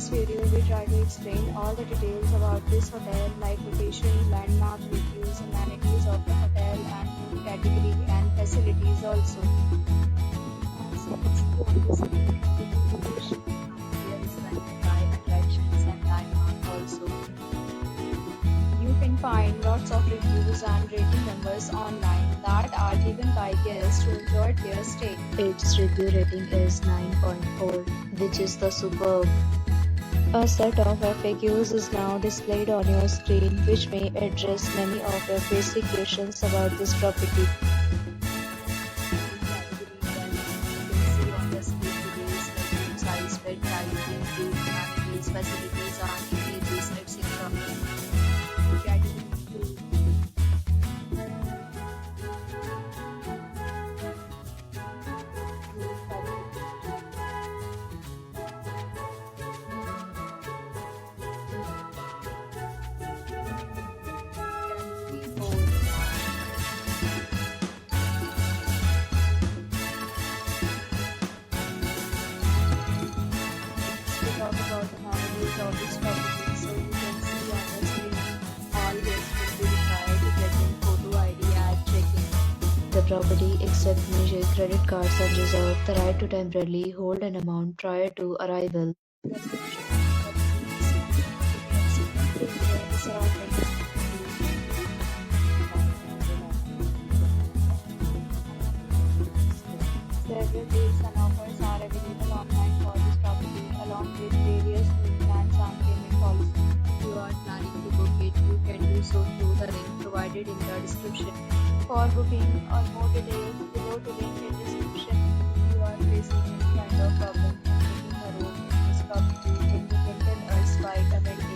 this video, we try to explain all the details about this hotel, like location, landmark, reviews, amenities of the hotel, and food category and facilities also. As you can see on this video, there is like attractions and landmark also. You can find lots of reviews and rating numbers online that are given by guests who enjoyed their stay. Its review rating is 9.4, which is the superb. A set of FAQs is now displayed on your screen, which may address many of your basic questions about this property. Size, bed type, food, amenities, facilities, and images, etc. Category 2. Talk about the amenities of this property, so you can see on the screen all guests will be required to get in photo ID at check-in. The property accepts major credit cards and reserves the right to temporarily hold an amount prior to arrival. Several deals and offers are available online for this property, along with various new plans and payment policies. If you are planning to book it, you can do so through the link provided in the description. For booking or more details, below the link in description. If you are facing any kind of problem in booking a room in this property, then you can tell us by commenting.